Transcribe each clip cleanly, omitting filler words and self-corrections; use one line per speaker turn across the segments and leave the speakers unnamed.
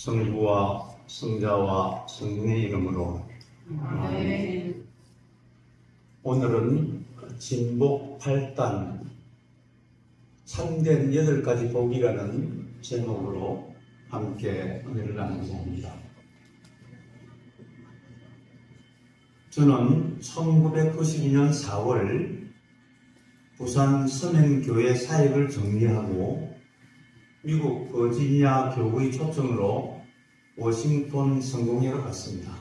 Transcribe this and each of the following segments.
성부와 성자와 성령의 이름으로.
아멘.
오늘은 진복 8단 참된 8가지 복이라는 제목으로 함께 은혜를 나누고자 합니다. 저는 1992년 4월 부산 서men교회 사역을 정리하고 미국 버지니아 교구의 초청으로 워싱턴 성공회로 갔습니다.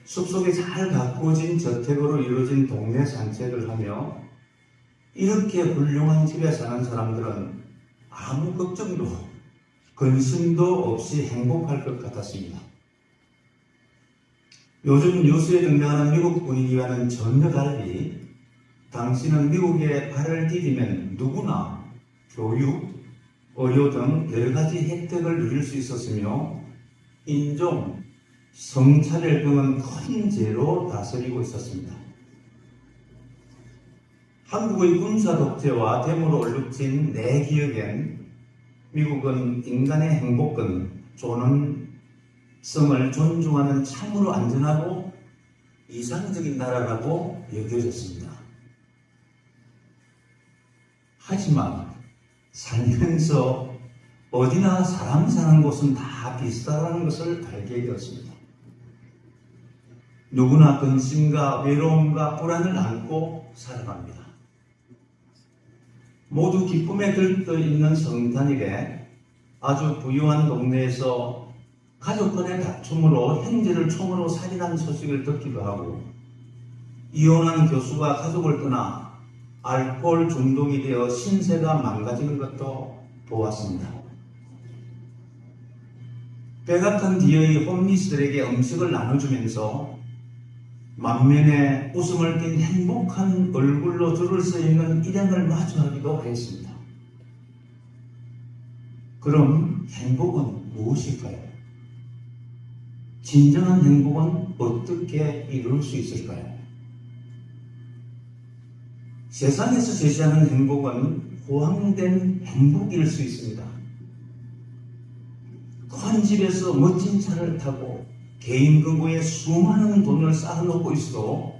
숲속에 잘 가꾸어진 저택으로 이루어진 동네 산책을 하며 이렇게 훌륭한 집에 사는 사람들은 아무 걱정도 근심도 없이 행복할 것 같았습니다. 요즘 뉴스에 등장하는 미국 분위기와는 전혀 달리 당시는 미국에 발을 디디면 누구나 교육, 의료 등 여러 가지 혜택을 누릴 수 있었으며 인종, 성차별 등은 큰 죄로 다스리고 있었습니다. 한국의 군사 독재와 데모로 얼룩진 내 기억엔 미국은 인간의 행복은 존엄성을 존중하는 참으로 안전하고 이상적인 나라라고 여겨졌습니다. 하지만 살면서 어디나 사람 사는 곳은 다 비슷하다는 것을 알게 되었습니다. 누구나 근심과 외로움과 불안을 안고 살아갑니다. 모두 기쁨에 들떠 있는 성탄일에 아주 부유한 동네에서 가족간의 다툼으로 형제를 총으로 살인한 소식을 듣기도 하고 이혼한 교수가 가족을 떠나 알코올 중독이 되어 신세가 망가지는 것도 보았습니다. 백악관 뒤의 홈리스들에게 음식을 나눠주면서 만면에 웃음을 띤 행복한 얼굴로 줄을 서 있는 일행을 마주하기도 했습니다. 그럼 행복은 무엇일까요? 진정한 행복은 어떻게 이룰 수 있을까요? 세상에서 제시하는 행복은 호황된 행복일 수 있습니다. 큰 집에서 멋진 차를 타고 개인 금고에 수많은 돈을 쌓아놓고 있어도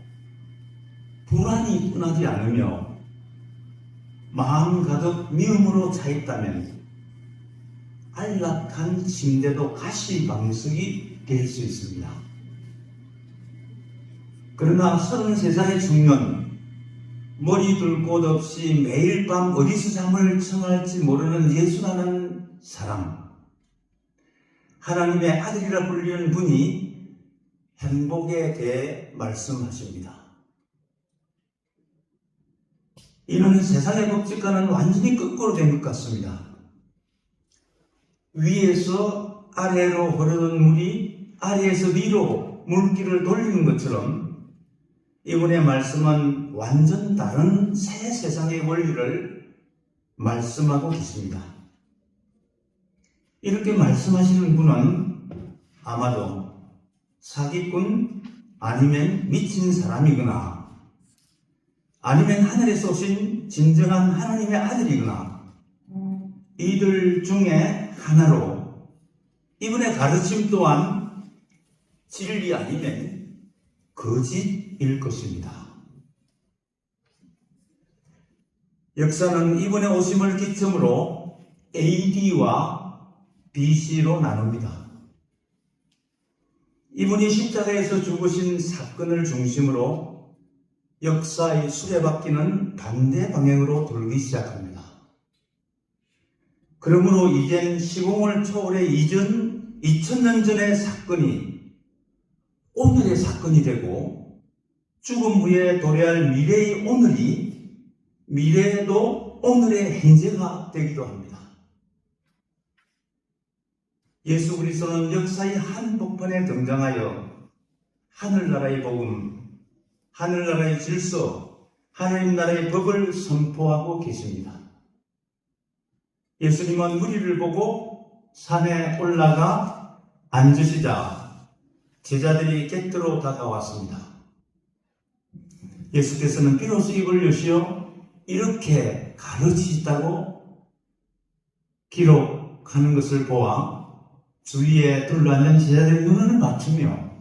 불안이 떠나지 않으며 마음 가득 미움으로 차 있다면 안락한 침대도 가시방석이 될 수 있습니다. 그러나 33살의 중년, 머리 둘 곳 없이 매일 밤 어디서 잠을 청할지 모르는 예수라는 사람, 하나님의 아들이라 불리는 분이 행복에 대해 말씀하십니다. 이는 세상의 법칙과는 완전히 거꾸로 된 것 같습니다. 위에서 아래로 흐르는 물이 아래에서 위로 물길을 돌리는 것처럼 이분의 말씀은 완전 다른 새 세상의 원리를 말씀하고 계십니다. 이렇게 말씀하시는 분은 아마도 사기꾼 아니면 미친 사람이거나 아니면 하늘에서 오신 진정한 하나님의 아들이거나 이들 중에 하나로 이분의 가르침 또한 진리 아니면 거짓일 것입니다. 역사는 이분의 오심을 기점으로 AD와 BC로 나눕니다. 이분이 십자가에서 죽으신 사건을 중심으로 역사의 수레바퀴는 반대 방향으로 돌기 시작합니다. 그러므로 이젠 시공을 초월해 이전 2000년 전의 사건이 오늘의 사건이 되고 죽음 후에 도래할 미래의 오늘이 미래에도 오늘의 현재가 되기도 합니다. 예수 그리스도는 역사의 한복판에 등장하여 하늘나라의 복음, 하늘나라의 질서, 하나님 나라의 법을 선포하고 계십니다. 예수님은 무리를 보고 산에 올라가 앉으시자 제자들이 곁으로 다가왔습니다. 예수께서는 비로소 입을 여시어 이렇게 가르치시다고 기록 가는 것을 보아 주위에 둘러앉은 제자들의 눈을 맞추며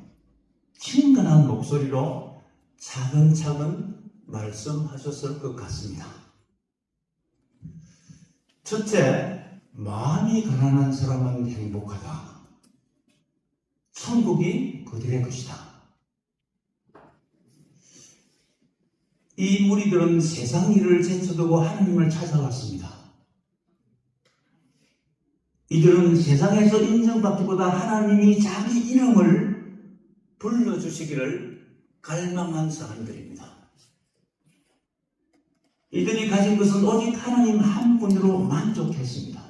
친근한 목소리로 차근차근 말씀하셨을 것 같습니다. 첫째, 마음이 가난한 사람은 행복하다. 천국이 그들의 것이다. 이 무리들은 세상 일을 제쳐두고 하나님을 찾아왔습니다. 이들은 세상에서 인정받기보다 하나님이 자기 이름을 불러주시기를 갈망한 사람들입니다. 이들이 가진 것은 오직 하나님 한 분으로 만족했습니다.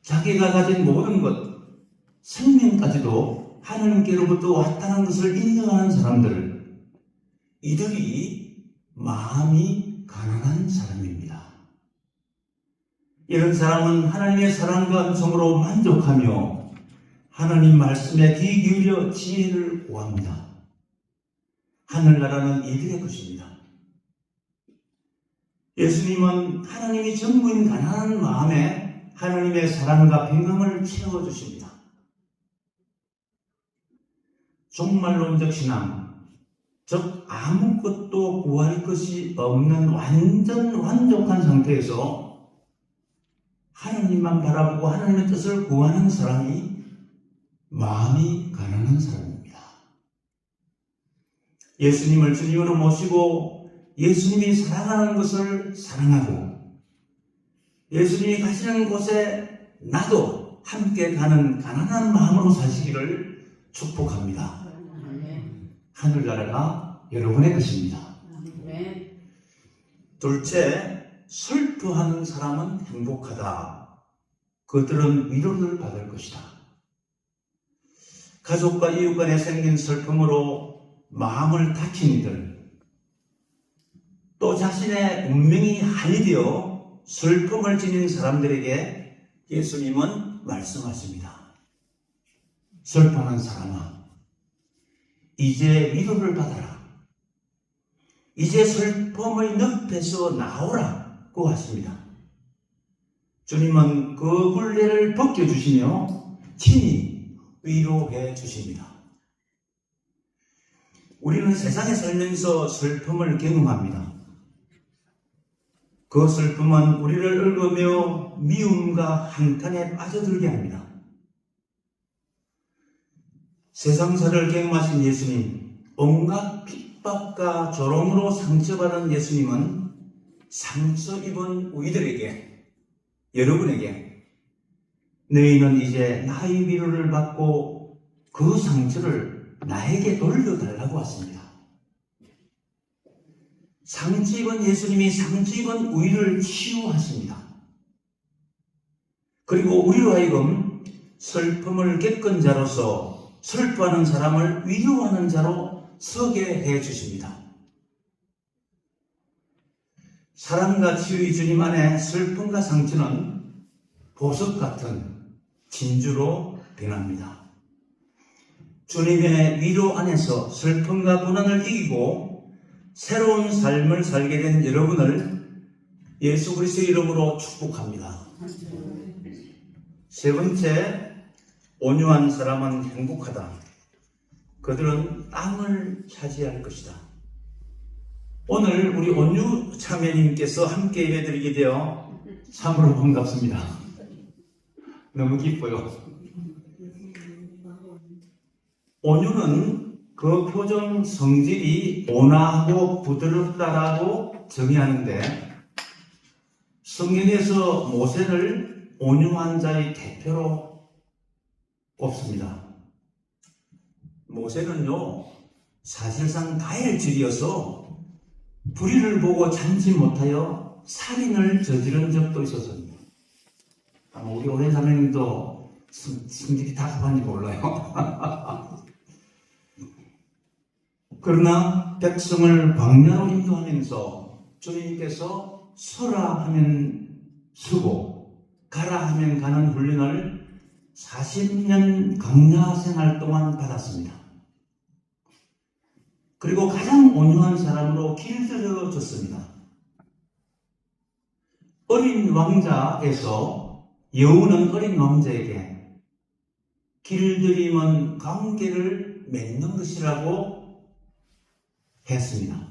자기가 가진 모든 것, 생명까지도 하나님께로부터 왔다는 것을 인정하는 사람들, 이들이 마음이 가난한 사람입니다. 이런 사람은 하나님의 사랑과 은총으로 만족하며 하나님 말씀에 귀 기울여 지혜를 구합니다. 하늘나라는 이들의 것입니다. 예수님은 하나님이 전부인 가난한 마음에 하나님의 사랑과 평강을 채워주십니다. 종말론적 신앙, 즉 아무것도 구할 것이 없는 완전 완벽한 상태에서 하나님만 바라보고 하나님의 뜻을 구하는 사람이 마음이 가난한 사람입니다. 예수님을 주님으로 모시고 예수님이 사랑하는 것을 사랑하고 예수님이 가시는 곳에 나도 함께 가는 가난한 마음으로 사시기를 축복합니다. 하늘나라가 여러분의 것입니다. 둘째, 슬퍼하는 사람은 행복하다. 그들은 위로를 받을 것이다. 가족과 이웃 간에 생긴 슬픔으로 마음을 다친 이들, 또 자신의 운명이 한이 되어 슬픔을 지닌 사람들에게 예수님은 말씀하십니다. 슬퍼하는 사람아, 이제 위로를 받아라. 이제 슬픔의 늪에서 나오라고 하십니다. 주님은 그 굴레를 벗겨주시며 친히 위로해 주십니다. 우리는 세상에 살면서 슬픔을 경험합니다. 그 슬픔은 우리를 얽으며 미움과 한탄에 빠져들게 합니다. 세상사를 경험하신 예수님, 온갖 핍박과 조롱으로 상처받은 예수님은 상처 입은 우리들에게, 여러분에게 너희는 이제 나의 위로를 받고 그 상처를 나에게 돌려달라고 하십니다. 상처 입은 예수님이 상처 입은 우리를 치유하십니다. 그리고 우리로 하여금 슬픔을 겪은 자로서 슬퍼하는 사람을 위로하는 자로 서게 해 주십니다. 사랑과 치유의 주님 안에 슬픔과 상처는 보석 같은 진주로 변합니다. 주님의 위로 안에서 슬픔과 고난을 이기고 새로운 삶을 살게 된 여러분을 예수 그리스도의 이름으로 축복합니다. 세 번째, 온유한 사람은 행복하다. 그들은 땅을 차지할 것이다. 오늘 우리 온유 참여님께서 함께 예배드리게 되어 참으로 반갑습니다. 너무 기뻐요. 온유는 그 표정 성질이 온화하고 부드럽다라고 정의하는데 성경에서 모세를 온유한 자의 대표로 꼽습니다. 모세는요, 사실상 다혈질이어서 불의를 보고 참지 못하여 살인을 저지른 적도 있었습니다. 아마 우리 오랜 사명님도 성질이 다급한지 몰라요. 그러나 백성을 광야로 인도하면서 주님께서 서라 하면 서고 가라 하면 가는 훈련을 40년 광야 생활 동안 받았습니다. 그리고 가장 온유한 사람으로 길들여졌습니다. 어린 왕자에서 여우는 어린 왕자에게 길들임은 관계를 맺는 것이라고 했습니다.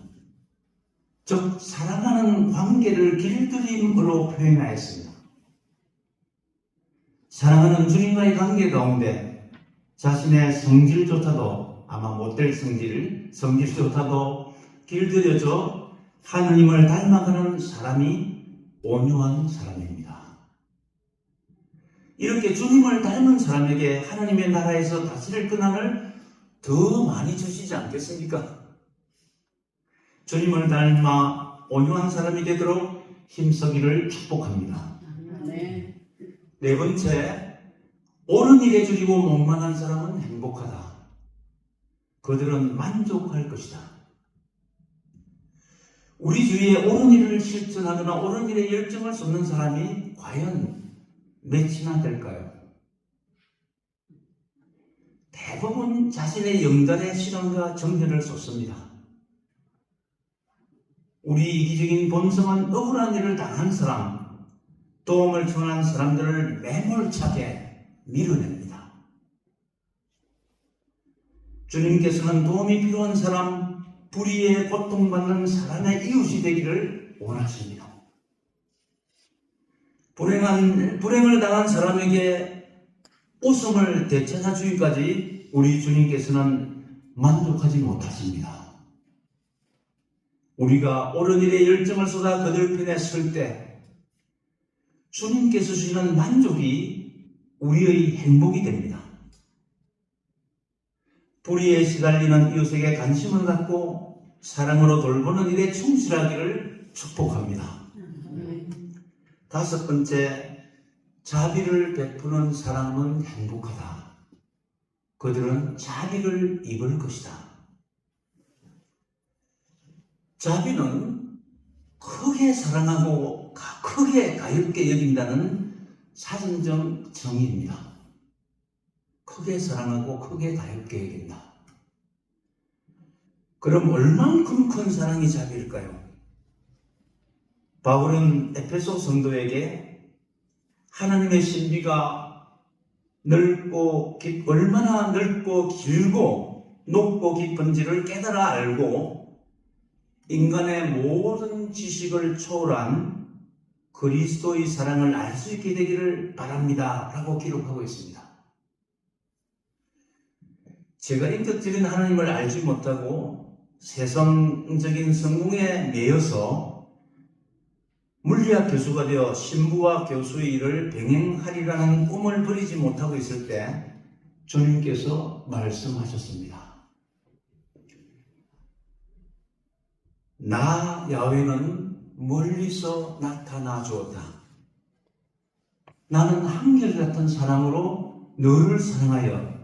즉 사랑하는 관계를 길들임으로 표현하였습니다. 사랑하는 주님과의 관계 가운데 자신의 성질조차도 아마 못될 성질조차도 길들여져 하느님을 닮아가는 사람이 온유한 사람입니다. 이렇게 주님을 닮은 사람에게 하나님의 나라에서 다스릴 권한을 더 많이 주시지 않겠습니까? 주님을 닮아 온유한 사람이 되도록 힘쓰기를 축복합니다.
아멘.
네 번째, 옳은 일에 줄이고 목만한 사람은 행복하다. 그들은 만족할 것이다. 우리 주위에 옳은 일을 실천하거나 옳은 일에 열정을 쏟는 사람이 과연 몇이나 될까요? 대부분 자신의 영달의 시간과 정열을 쏟습니다. 우리 이기적인 본성은 억울한 일을 당한 사람, 도움을 청한 사람들을 매몰차게 밀어냅니다. 주님께서는 도움이 필요한 사람, 불의에 고통받는 사람의 이웃이 되기를 원하십니다. 불행을 당한 사람에게 웃음을 되찾아주기까지 우리 주님께서는 만족하지 못하십니다. 우리가 옳은 일에 열정을 쏟아 그들 편에 설 때 주님께서 주시는 만족이 우리의 행복이 됩니다. 불의에 시달리는 이웃에게 관심을 갖고 사랑으로 돌보는 일에 충실하기를 축복합니다. 다섯 번째, 자비를 베푸는 사람은 행복하다. 그들은 자비를 입을 것이다. 자비는 크게 사랑하고 크게 가볍게 여긴다는 사전적 정의입니다. 크게 사랑하고 크게 가볍게 여긴다. 그럼 얼만큼 큰 사랑이 자비일까요? 바울은 에베소 성도에게 하나님의 신비가 얼마나 넓고 길고 높고 깊은지를 깨달아 알고 인간의 모든 지식을 초월한 그리스도의 사랑을 알 수 있게 되기를 바랍니다. 라고 기록하고 있습니다. 제가 인격적인 하나님을 알지 못하고 세상적인 성공에 매여서 물리학 교수가 되어 신부와 교수의 일을 병행하리라는 꿈을 버리지 못하고 있을 때 주님께서 말씀하셨습니다. 나 야훼는 멀리서 나타나 주었다. 나는 한결같은 사랑으로 너를 사랑하여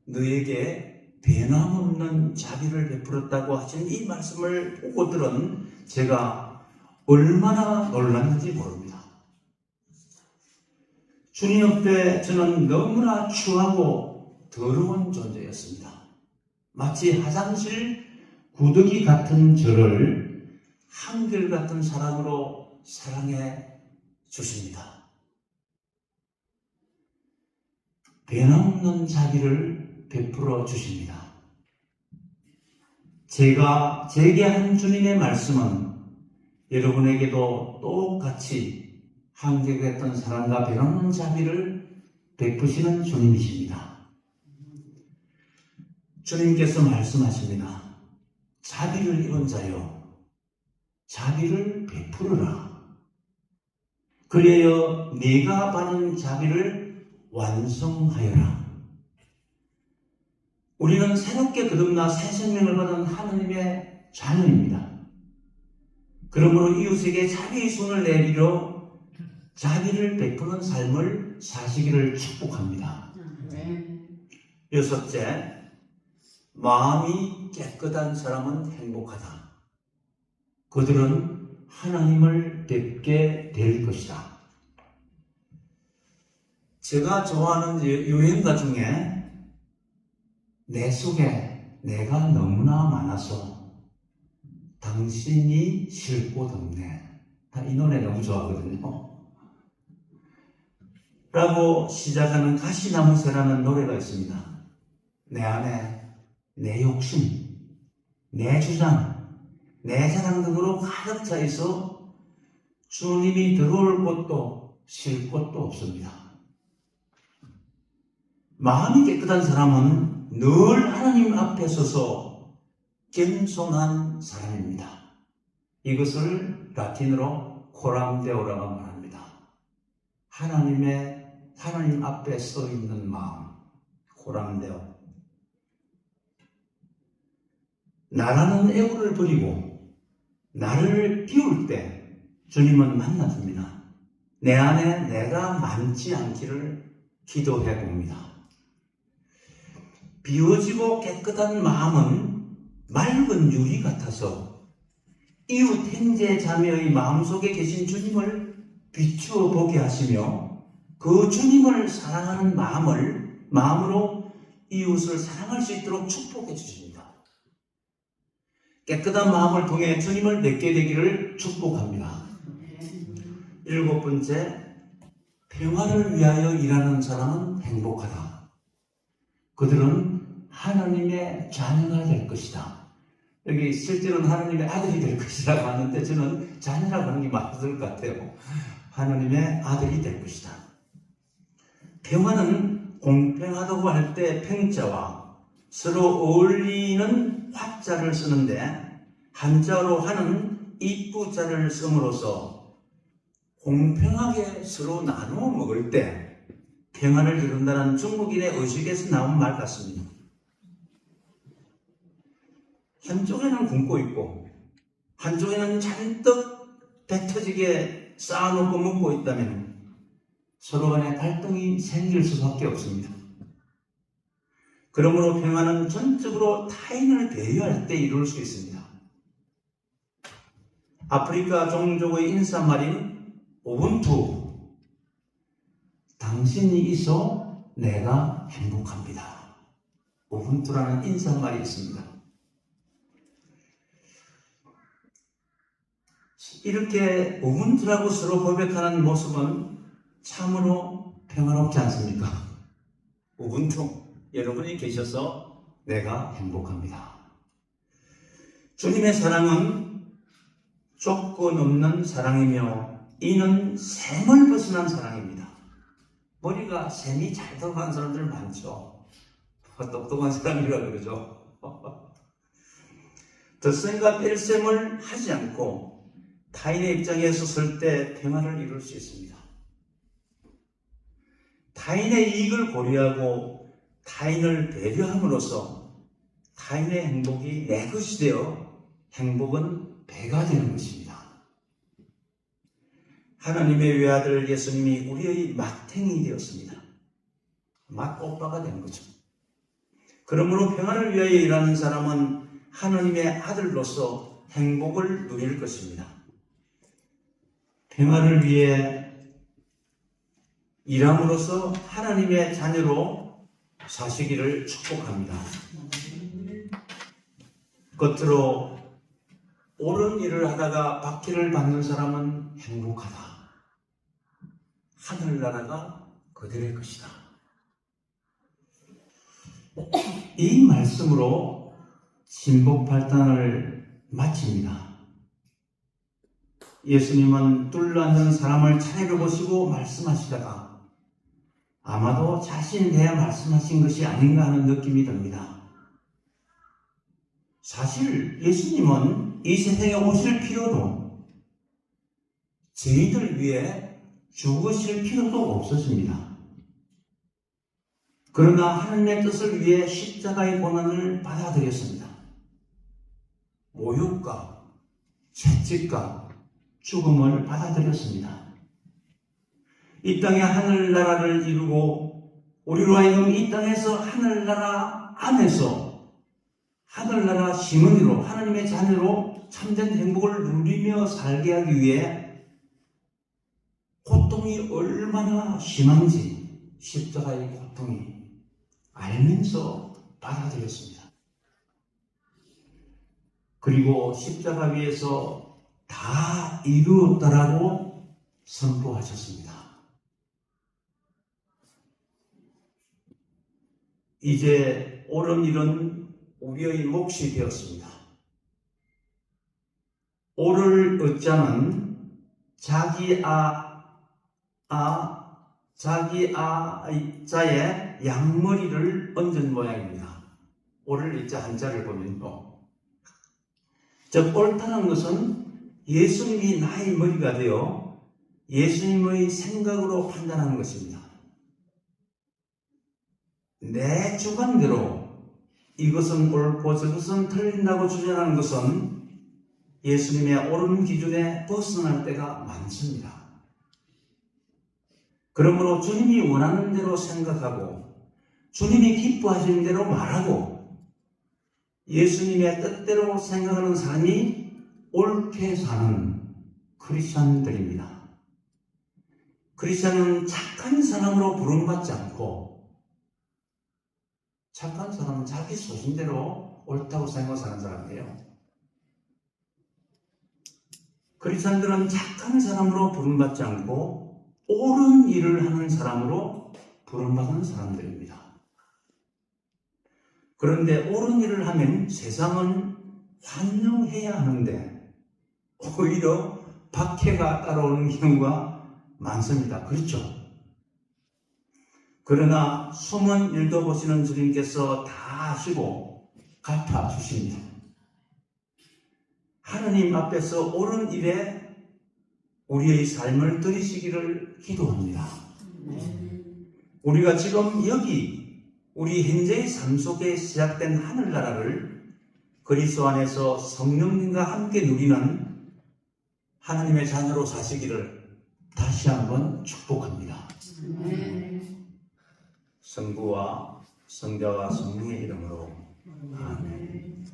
너에게 변함없는 자비를 베풀었다고 하신 이 말씀을 보고 들은 제가 얼마나 놀랐는지 모릅니다. 주님 옆에 저는 너무나 추하고 더러운 존재였습니다. 마치 화장실 구더기 같은 저를 한결같은 사랑으로 사랑해 주십니다. 변함없는 자비를 베풀어 주십니다. 제가 제게 한 주님의 말씀은 여러분에게도 똑같이 한결같은 사랑과 변함없는 자비를 베푸시는 주님이십니다. 주님께서 말씀하십니다. 자비를 입은 자여, 자비를 베풀어라. 그래야 네가 받은 자비를 완성하여라. 우리는 새롭게 거듭나 새 생명을 받은 하느님의 자녀입니다. 그러므로 이웃에게 자비의 손을 내밀어 자비를 베푸는 삶을 사시기를 축복합니다. 여섯째, 마음이 깨끗한 사람은 행복하다. 그들은 하나님을 뵙게 될 것이다. 제가 좋아하는 유행가 중에 내 속에 내가 너무나 많아서 당신이 쉴 곳 없네. 이 노래 너무 좋아하거든요. 라고 시작하는 가시나무새라는 노래가 있습니다. 내 안에 내 욕심, 내 주장, 내 자랑 등으로 가득 차 있어 주님이 들어올 곳도 쉴 곳도 없습니다. 마음이 깨끗한 사람은 늘 하나님 앞에 서서 겸손한 사람입니다. 이것을 라틴어로 코람데오라고 말합니다. 하나님 앞에 서 있는 마음, 코람데오. 나라는 애고를 버리고 나를 비울 때 주님은 만나줍니다. 내 안에 내가 많지 않기를 기도해 봅니다. 비워지고 깨끗한 마음은 맑은 유리 같아서 이웃 형제 자매의 마음속에 계신 주님을 비추어 보게 하시며 그 주님을 사랑하는 마음으로 이웃을 사랑할 수 있도록 축복해 주십니다. 깨끗한 마음을 통해 주님을 뵙게 되기를 축복합니다. 7번째, 평화를 위하여 일하는 사람은 행복하다. 그들은 하나님의 자녀가 될 것이다. 여기 실제로는 하나님의 아들이 될 것이라고 하는데 저는 자녀라고 하는 게 맞을 것 같아요. 하나님의 아들이 될 것이다. 평화는 공평하다고 할 때 평자와 서로 어울리는 화자를 쓰는데 한자로 하는 이쁘자를 씀으로써 공평하게 서로 나누어 먹을 때 평화를 이룬다는 중국인의 의식에서 나온 말 같습니다. 한쪽에는 굶고 있고 한쪽에는 잔뜩 배 터지게 쌓아놓고 먹고 있다면 서로 간에 갈등이 생길 수밖에 없습니다. 그러므로 평화는 전적으로 타인을 배려할 때 이룰 수 있습니다. 아프리카 종족의 인사말인 오분투, 당신이 있어 내가 행복합니다. 오분투라는 인사말이 있습니다. 이렇게 오분투라고 서로 고백하는 모습은 참으로 평화롭지 않습니까? 오분투, 여러분이 계셔서 내가 행복합니다. 주님의 사랑은 조건 없는 사랑이며 이는 셈을 벗어난 사랑입니다. 머리가 셈이 잘 들어가는 사람들 많죠. 똑똑한 사람이라 그러죠. 덧셈과 뺄셈을 하지 않고 타인의 입장에 섰을 때 평화를 이룰 수 있습니다. 타인의 이익을 고려하고 타인을 배려함으로써 타인의 행복이 내 것이 되어 행복은 배가 되는 것입니다. 하나님의 외아들 예수님이 우리의 맏행이 되었습니다. 맏오빠가 된 거죠. 그러므로 평화를 위하여 일하는 사람은 하나님의 아들로서 행복을 누릴 것입니다. 평화를 위해 일함으로써 하나님의 자녀로 사시기를 축복합니다. 겉으로 옳은 일을 하다가 박해를 받는 사람은 행복하다. 하늘나라가 그들의 것이다. 이 말씀으로 진복팔단을 마칩니다. 예수님은 뚫려앉은 사람을 차례를 보시고 말씀하시다가 아마도 자신에 대해 말씀하신 것이 아닌가 하는 느낌이 듭니다. 사실 예수님은 이 세상에 오실 필요도 저희들 위해 죽으실 필요도 없었습니다. 그러나 하나님의 뜻을 위해 십자가의 고난을 받아들였습니다. 모욕과 채찍과 죽음을 받아들였습니다. 이 땅에 하늘나라를 이루고 우리로 하여금 이 땅에서 하늘나라 안에서 하늘나라 시민으로 하나님의 자녀로 참된 행복을 누리며 살게 하기 위해 고통이 얼마나 심한지 십자가의 고통이 알면서 받아들였습니다. 그리고 십자가 위에서 다 이루었다라고 선포하셨습니다. 이제 옳은 일은 우리의 몫이 되었습니다. 옳을 얻자는 자의 양머리를 얹은 모양입니다. 옳을 이자 한자를 보면요. 즉 옳다는 것은 예수님이 나의 머리가 되어 예수님의 생각으로 판단하는 것입니다. 내 주관대로 이것은 옳고 저것은 틀린다고 주장하는 것은 예수님의 옳은 기준에 벗어날 때가 많습니다. 그러므로 주님이 원하는 대로 생각하고 주님이 기뻐하시는 대로 말하고 예수님의 뜻대로 생각하는 사람이 옳게 사는 크리스찬들입니다. 크리스찬은 착한 사람으로 부름받지 않고 착한 사람은 자기 소신대로 옳다고 생각하는 사람이에요. 크리스찬들은 착한 사람으로 부름받지 않고 옳은 일을 하는 사람으로 부름받은 사람들입니다. 그런데 옳은 일을 하면 세상은 환영해야 하는데 오히려 박해가 따라오는 경우가 많습니다. 그렇죠? 그러나 숨은 일도 보시는 주님께서 다 하시고 갚아주십니다. 하느님 앞에서 옳은 일에 우리의 삶을 드리시기를 기도합니다. 우리가 지금 여기 우리 현재의 삶 속에 시작된 하늘나라를 그리스도 안에서 성령님과 함께 누리는 하나님의 자녀로 사시기를 다시 한번 축복합니다. 성부와 성자와 성령의 이름으로 아멘.